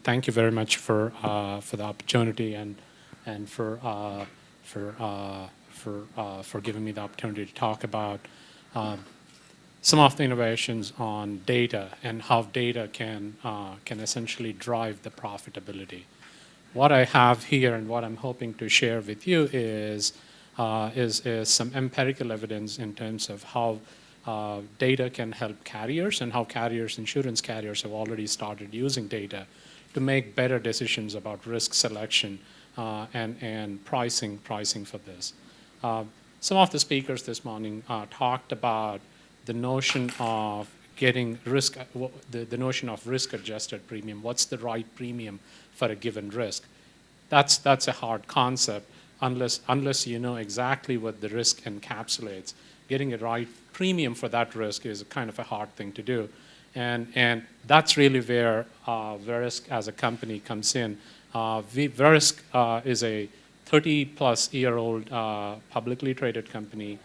thank you very much for the opportunity and for giving me the opportunity to talk about some of the innovations on data and how data can essentially drive the profitability. What I have here and what I'm hoping to share with you is some empirical evidence in terms of how data can help carriers and how insurance carriers have already started using data to make better decisions about risk selection and pricing for this. Some of the speakers this morning talked about the notion of getting the notion of risk-adjusted premium. What's the right premium for a given risk? That's a hard concept unless you know exactly what the risk encapsulates. Getting a right premium for that risk is kind of a hard thing to do. And that's really where Verisk as a company comes in. Verisk is a 30-plus-year-old publicly traded company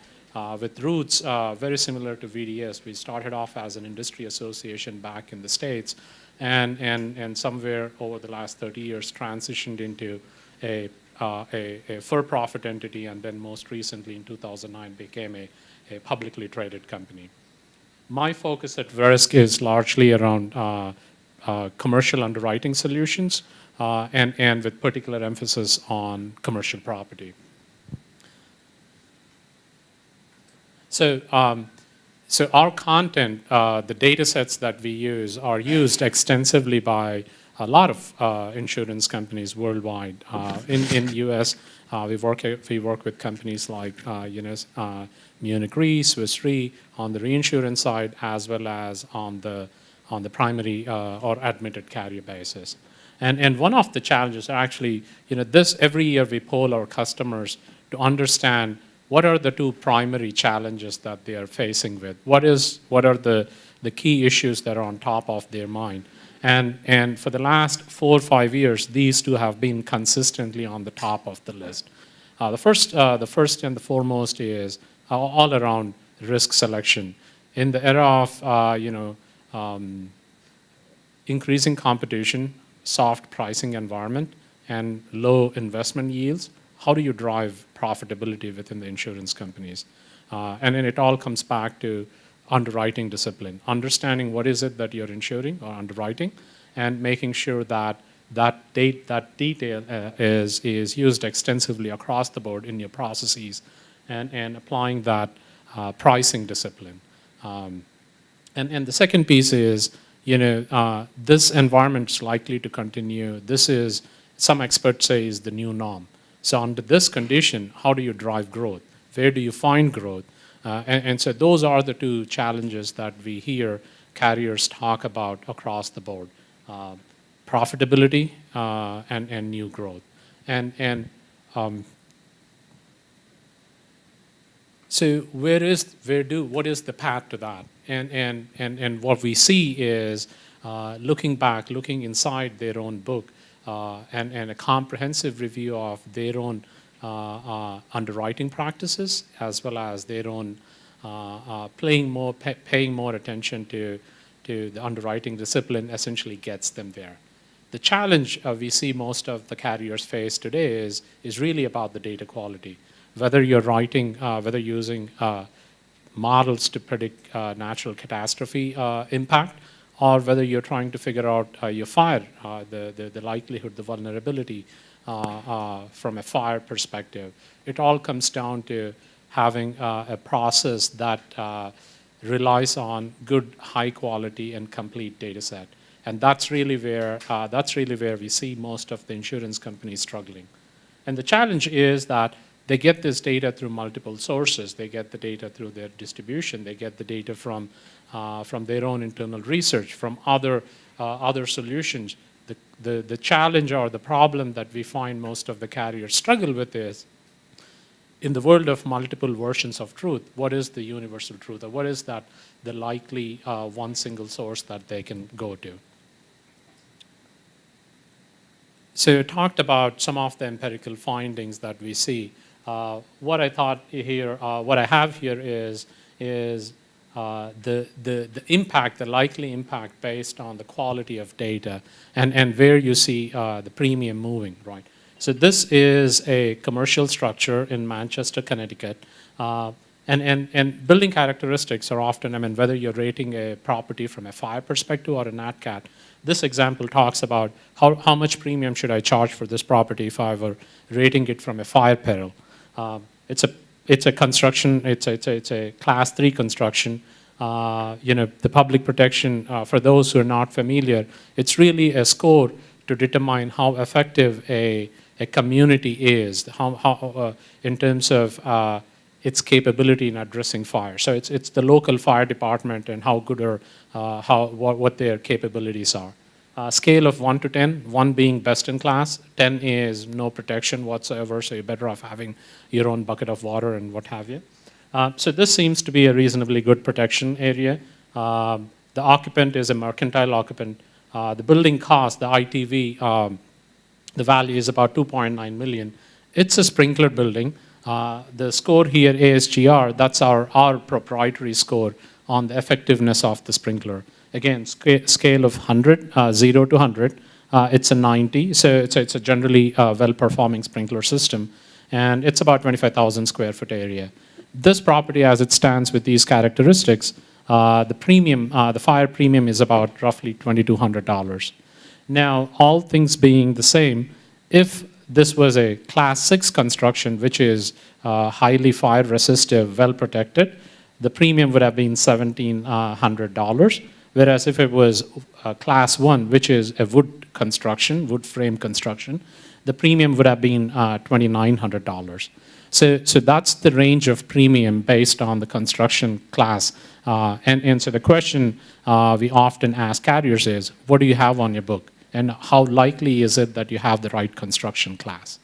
with roots very similar to VDS. We started off as an industry association back in the States, and somewhere over the last 30 years transitioned into a for-profit entity, and then most recently in 2009 became a publicly traded company. My focus at Verisk is largely around commercial underwriting solutions and with particular emphasis on commercial property. So our content, the data sets that we use are used extensively by a lot of insurance companies worldwide. In US, we work with companies like Munich Re, Swiss Re on the reinsurance side, as well as on the primary or admitted carrier basis. And one of the challenges are actually, every year we poll our customers to understand what are the two primary challenges that they are facing with. What are the key issues that are on top of their mind? And for the last 4 or 5 years, these two have been consistently on the top of the list. The first and the foremost is all around risk selection. In the era of increasing competition, soft pricing environment, and low investment yields, how do you drive profitability within the insurance companies? And then it all comes back to underwriting discipline, understanding what is it that you're insuring or underwriting, and making sure that that detail is used extensively across the board in your processes, and applying that pricing discipline. And the second piece is, this environment's likely to continue. This is, some experts say, is the new norm. So under this condition, how do you drive growth? Where do you find growth? And so those are the two challenges that we hear carriers talk about across the board: profitability and new growth. So what is the path to that? And what we see is looking inside their own book and a comprehensive review of their own underwriting practices, as well as their own paying more attention to the underwriting discipline, essentially gets them there. The challenge we see most of the carriers face today is really about the data quality. Whether you're using models to predict natural catastrophe impact, or whether you're trying to figure out your fire, the likelihood, the vulnerability from a fire perspective. It all comes down to having a process that relies on good, high quality and complete data set. And that's really where we see most of the insurance companies struggling. And the challenge is that they get this data through multiple sources. They get the data through their distribution. They get the data from their own internal research, from other solutions. The challenge or the problem that we find most of the carriers struggle with is, in the world of multiple versions of truth, what is the universal truth, or what is the likely one single source that they can go to? So I talked about some of the empirical findings that we see. What I have here is the impact, the likely impact based on the quality of data and where you see the premium moving, right? So this is a commercial structure in Manchester, Connecticut. And building characteristics are often, I mean, whether you're rating a property from a fire perspective or a nat cat, this example talks about how much premium should I charge for this property if I were rating it from a fire peril. It's a construction, it's a class 3 construction. The public protection, for those who are not familiar, it's really a score to determine how effective a community is, how in terms of its capability in addressing fire. So it's the local fire department and how good or what their capabilities are. Scale of 1 to 10, 1 being best in class, 10 is no protection whatsoever, so you're better off having your own bucket of water and what have you. So this seems to be a reasonably good protection area. The occupant is a mercantile occupant. The building cost, the ITV, the value is about 2.9 million. It's a sprinkler building. The score here, ASGR, that's our proprietary score on the effectiveness of the sprinkler. Again, scale of 100, 0 to 100, it's a 90, so it's a generally well-performing sprinkler system, and it's about 25,000 square foot area. This property, as it stands with these characteristics, the premium, the fire premium is about roughly $2,200. Now, all things being the same, if this was a class 6 construction, which is highly fire resistive, well protected, the premium would have been $1,700. Whereas if it was class 1, which is a wood construction, wood frame construction, the premium would have been $2,900. So that's the range of premium based on the construction class. And so the question we often ask carriers is, what do you have on your book? And how likely is it that you have the right construction class?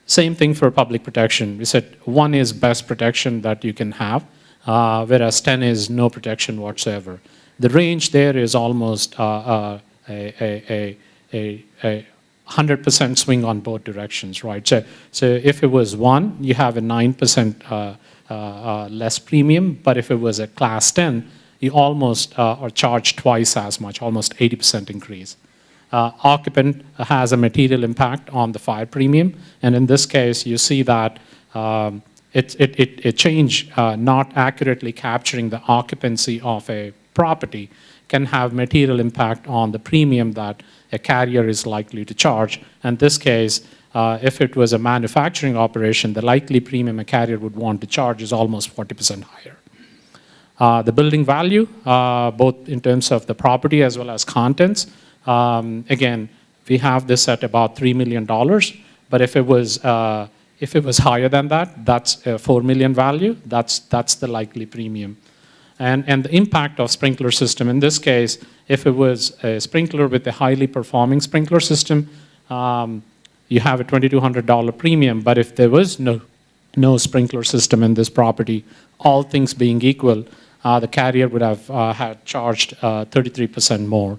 Same thing for public protection. We said 1 is best protection that you can have, whereas 10 is no protection whatsoever. The range there is almost a 100% swing on both directions, right? So if it was 1, you have a 9% less premium, but if it was a class 10, you almost are charged twice as much, almost 80% increase. Occupant has a material impact on the fire premium, and in this case, you see that a change not accurately capturing the occupancy of a property can have material impact on the premium that a carrier is likely to charge. In this case, if it was a manufacturing operation, the likely premium a carrier would want to charge is almost 40% higher. The building value, both in terms of the property as well as contents, again, we have this at about $3 million, but if it was higher than that, that's a $4 million value, that's the likely premium. And the impact of sprinkler system, in this case, if it was a sprinkler with a highly performing sprinkler system, you have a $2,200 premium, but if there was no sprinkler system in this property, all things being equal, the carrier would have had charged 33% more.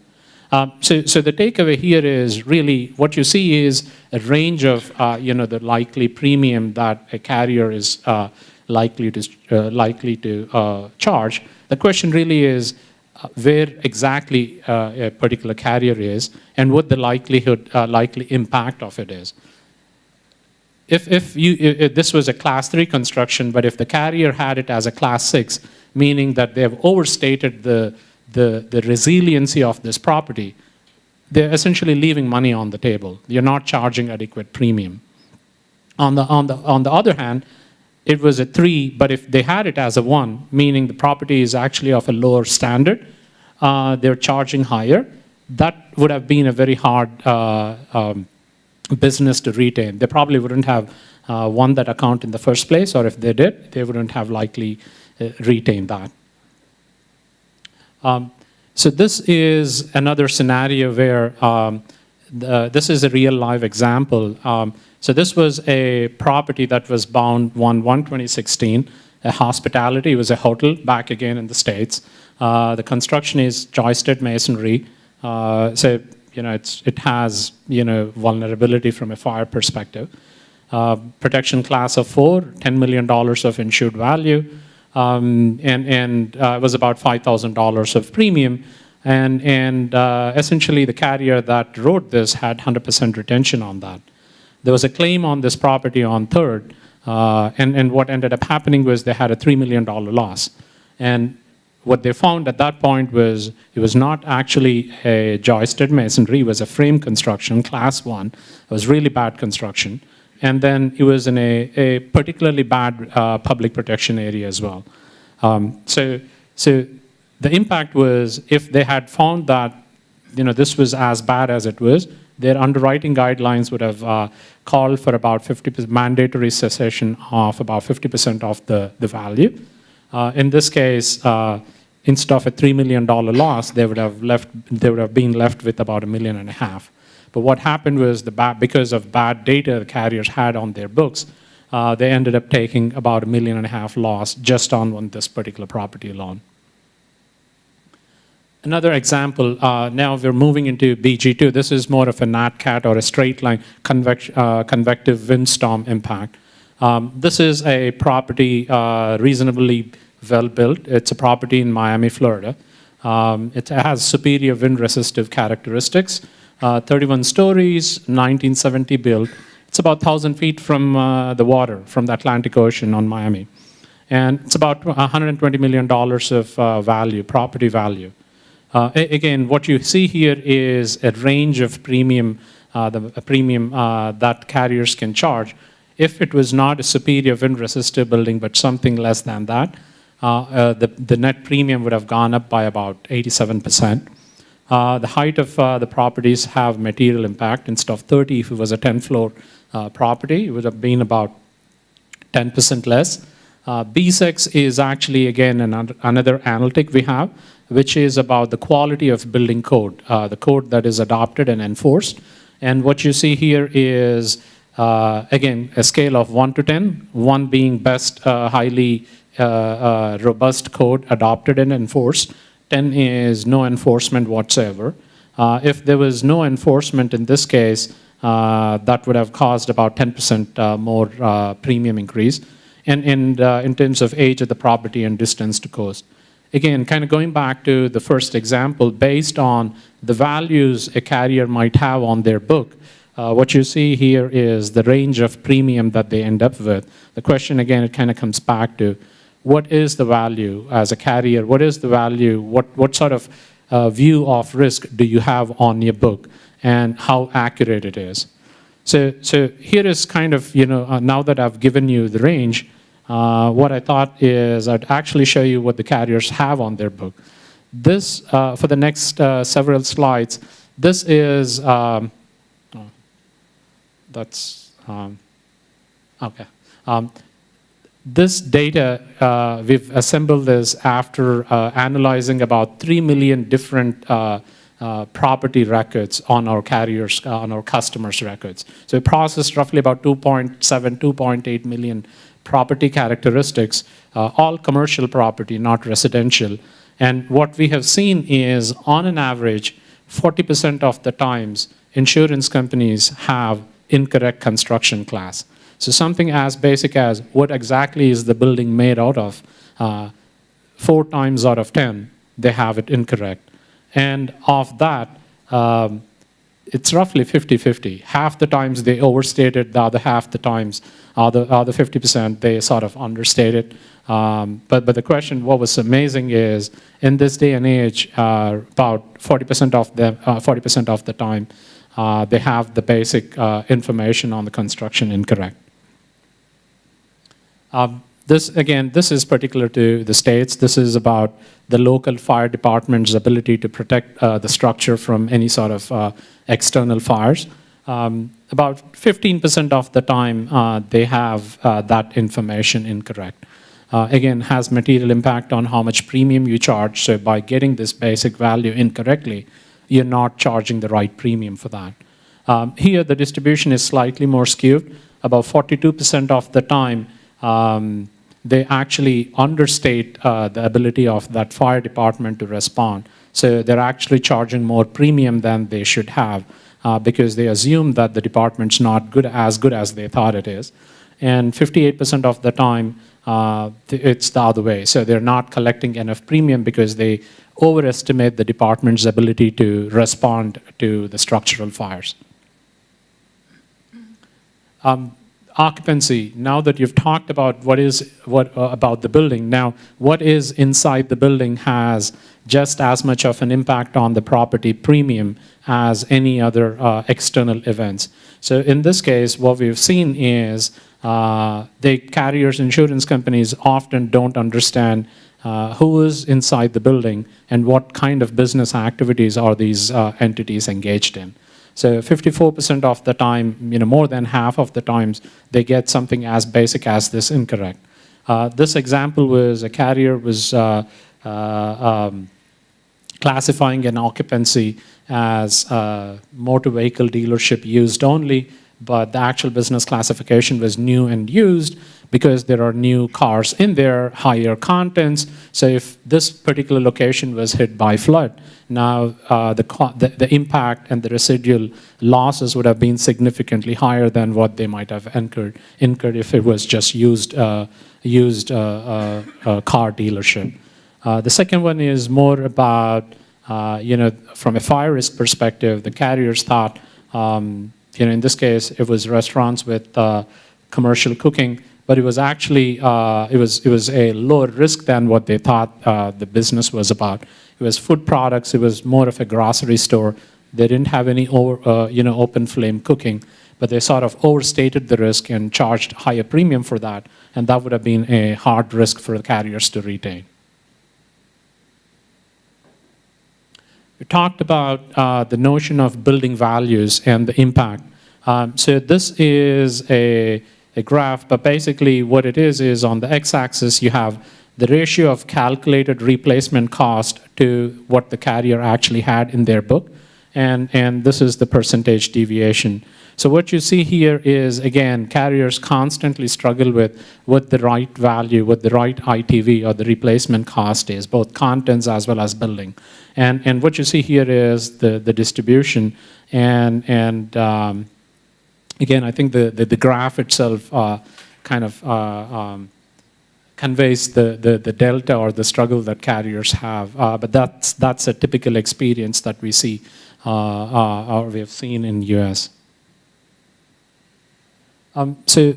So the takeaway here is really what you see is a range of the likely premium that a carrier is likely to charge. The question really is where exactly a particular carrier is and what the likely impact of it is. If this was a class 3 construction, but if the carrier had it as a class 6, meaning that they have overstated the resiliency of this property, they're essentially leaving money on the table. You're not charging adequate premium. On the other hand, it was a 3, but if they had it as a 1, meaning the property is actually of a lower standard, they're charging higher, that would have been a very hard business to retain. They probably wouldn't have won that account in the first place, or if they did, they wouldn't have likely retained that. So this is another scenario where this is a real live example. So this was a property that was bound 1/1/2016, a hospitality. It was a hotel back again in the States. The construction is joisted masonry. So it has vulnerability from a fire perspective. Protection class of 4, $10 million of insured value. and it was about $5,000 of premium. And essentially, the carrier that wrote this had 100% retention on that. There was a claim on this property on third, and what ended up happening was they had a $3 million loss. And what they found at that point was it was not actually a joisted masonry, it was a frame construction, class 1. It was really bad construction. And then it was in a particularly bad public protection area as well. So the impact was if they had found that this was as bad as it was, their underwriting guidelines would have called for about 50% mandatory cessation of about 50% of the value. In this case, instead of a $3 million loss, they would have been left with about $1.5 million. But what happened was because of bad data the carriers had on their books, they ended up taking about $1.5 million loss just on this particular property alone. Another example, now we're moving into BG2. This is more of a NatCat or a straight line convective windstorm impact. This is a property reasonably well built. It's a property in Miami, Florida. It has superior wind resistive characteristics. 31 stories, 1970 built. It's about 1,000 feet from the water, from the Atlantic Ocean on Miami. And it's about $120 million of value, property value. Again, what you see here is a range of premium, that carriers can charge. If it was not a superior wind resistive building, but something less than that, the net premium would have gone up by about 87%. The height of the properties have material impact. Instead of 30, if it was a 10-floor property, it would have been about 10% less. B6 is actually, again, another analytic we have, which is about the quality of building code, the code that is adopted and enforced. And what you see here is, again, a scale of 1 to 10, 1 being best, highly robust code adopted and enforced. 10 is no enforcement whatsoever. If there was no enforcement in this case, that would have caused about 10% more premium increase. And in terms of age of the property and distance to coast. Again, kind of going back to the first example, based on the values a carrier might have on their book, what you see here is the range of premium that they end up with. The question, again, it kind of comes back to what is the value as a carrier? What is the value? What sort of view of risk do you have on your book, and how accurate it is? So here is kind of, now that I've given you the range, what I thought is I'd actually show you what the carriers have on their book. This, for the next several slides, this is, okay. This data, we've assembled this after analyzing about 3 million different property records on our carriers, on our customers' records. So we processed roughly about 2.7, 2.8 million property characteristics, all commercial property, not residential. And what we have seen is, on an average, 40% of the times, insurance companies have incorrect construction class. So something as basic as what exactly is the building made out of, 4 times out of 10, they have it incorrect. And of that, it's roughly 50-50. Half the times they overstate it, the other half the times, other 50%, they sort of understate it. But the question, what was amazing is, in this day and age, about 40% of them, 40% of the time, they have the basic information on the construction incorrect. This is particular to the states. This is about the local fire department's ability to protect the structure from any sort of external fires. About 15% of the time, they have that information incorrect. Again, has material impact on how much premium you charge. So by getting this basic value incorrectly, you're not charging the right premium for that. Here, the distribution is slightly more skewed. About 42% of the time, they actually understate the ability of that fire department to respond. So they're actually charging more premium than they should have because they assume that the department's not as good as they thought it is. and 58% of the time, it's the other way. So they're not collecting enough premium because they overestimate the department's ability to respond to the structural fires. Occupancy. Now that you've talked about about the building, now what is inside the building has just as much of an impact on the property premium as any other external events. So in this case, what we've seen is the carriers, insurance companies often don't understand who is inside the building and what kind of business activities are these entities engaged in. So 54% of the time, more than half of the times, they get something as basic as this incorrect. This example was a carrier was classifying an occupancy as motor vehicle dealership used only, but the actual business classification was new and used because there are new cars in there, higher contents. So if this particular location was hit by flood, now the impact and the residual losses would have been significantly higher than what they might have incurred if it was just used car dealership. The second one is more about, from a fire risk perspective, the carriers thought, in this case, it was restaurants with commercial cooking, but it was actually it was a lower risk than what they thought the business was about. It was food products. It was more of a grocery store. They didn't have any open flame cooking, but they sort of overstated the risk and charged higher premium for that, and that would have been a hard risk for the carriers to retain. We talked about the notion of building values and the impact. So this is a graph, but basically what it is on the x-axis you have the ratio of calculated replacement cost to what the carrier actually had in their book, and this is the percentage deviation. So what you see here is, again, carriers constantly struggle with what the right value, what the right ITV or the replacement cost is, both contents as well as building. And what you see here is the distribution, and again, I think the graph itself kind of conveys the delta or the struggle that carriers have. But that's a typical experience that we see or we have seen in US. So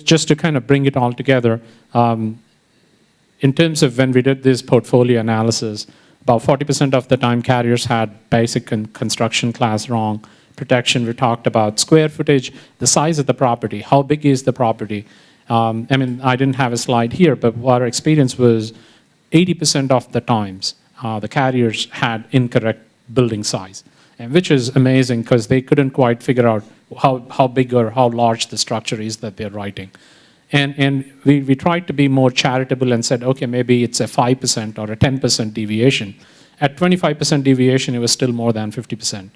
just to kind of bring it all together, in terms of when we did this portfolio analysis, about 40% of the time carriers had basic construction class wrong. Protection, we talked about square footage, the size of the property, how big is the property. I mean, I didn't have a slide here, but what our experience was 80% of the times the carriers had incorrect building size, and which is amazing because they couldn't quite figure out how big or how large the structure is that they're writing. And we tried to be more charitable and said, okay, maybe it's a 5% or a 10% deviation. At 25% deviation, it was still more than 50%.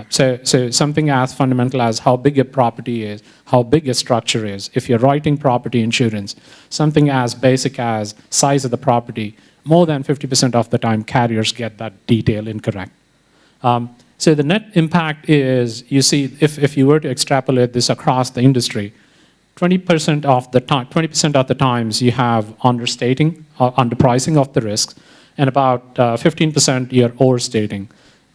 So something as fundamental as how big a property is, how big a structure is. If you're writing property insurance, something as basic as size of the property, more than 50% of the time carriers get that detail incorrect. So the net impact is, you see, if you were to extrapolate this across the industry, 20% of the times you have understating or underpricing of the risks, and about 15% you're overstating.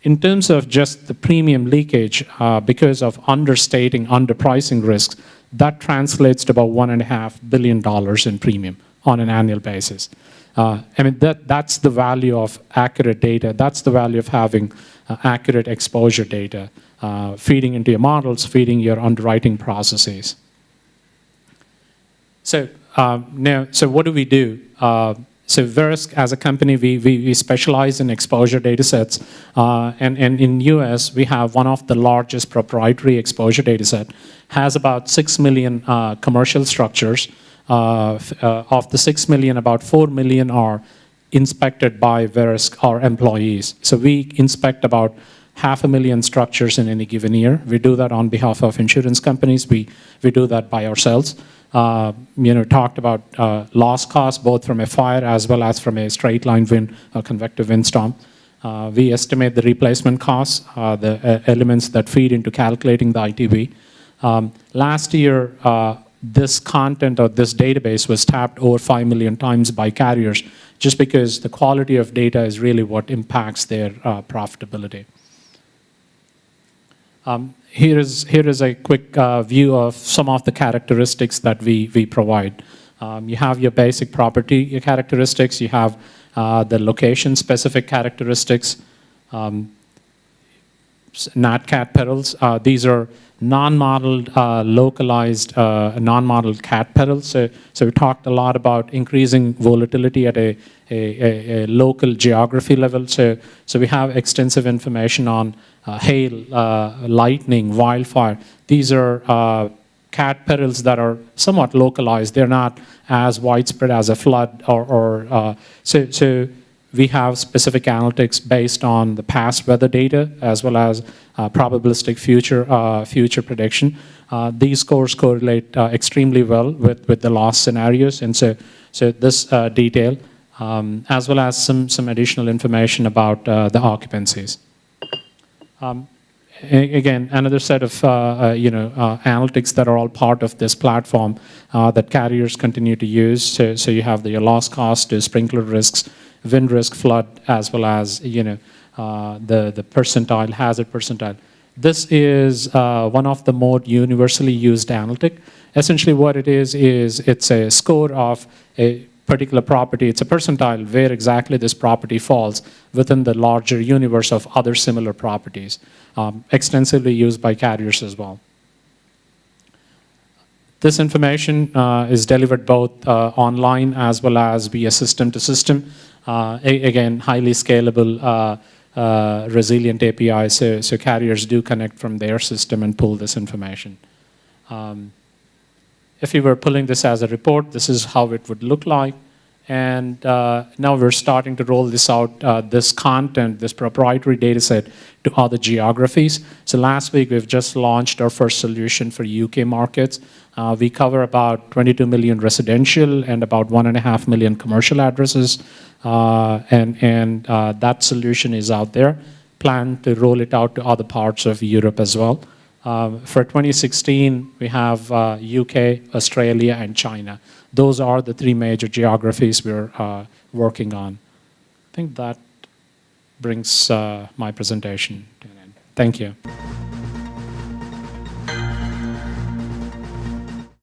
In terms of just the premium leakage, because of understating, underpricing risks, that translates to about $1.5 billion in premium on an annual basis. I mean, that's the value of accurate data. That's the value of having accurate exposure data, feeding into your models, feeding your underwriting processes. So so what do we do? So Verisk, as a company, we specialize in exposure data sets. And in US, we have one of the largest proprietary exposure data set, has about 6 million commercial structures. Of the 6 million, about 4 million are inspected by Verisk, our employees. So we inspect about 500,000 structures in any given year. We do that on behalf of insurance companies. We do that by ourselves. Talked about loss costs, both from a fire as well as from a straight line wind or convective windstorm. We estimate the replacement costs, the elements that feed into calculating the ITV. Last year, this content or this database was tapped over 5 million times by carriers, just because the quality of data is really what impacts their profitability. Here is a quick view of some of the characteristics that we provide. You have your basic property characteristics, you have the location-specific characteristics, NatCat perils. These are non-modeled, localized, non-modeled cat perils. So we talked a lot about increasing volatility at a local geography level. So we have extensive information on hail, lightning, wildfire. These are cat perils that are somewhat localized. They're not as widespread as a flood so we have specific analytics based on the past weather data as well as probabilistic future prediction. These scores correlate extremely well with the loss scenarios, and so this detail as well as some additional information about the occupancies. Again, another set of analytics that are all part of this platform that carriers continue to use. So you have the loss cost, sprinkler risks, wind risk, flood, as well as the percentile, hazard percentile. This is one of the more universally used analytic. Essentially, what it is it's a score of a particular property. It's a percentile where exactly this property falls within the larger universe of other similar properties, extensively used by carriers as well. This information is delivered both online as well as via system to system. Again, highly scalable, resilient APIs, so carriers do connect from their system and pull this information. If you were pulling this as a report, this is how it would look like. And now we're starting to roll this out, this content, this proprietary data set to other geographies. So last week, we've just launched our first solution for UK markets. We cover about 22 million residential and about 1.5 million commercial addresses. And that solution is out there. Plan to roll it out to other parts of Europe as well. For 2016, we have UK, Australia, and China. Those are the 3 major geographies we're working on. I think that brings my presentation to an end. Thank you.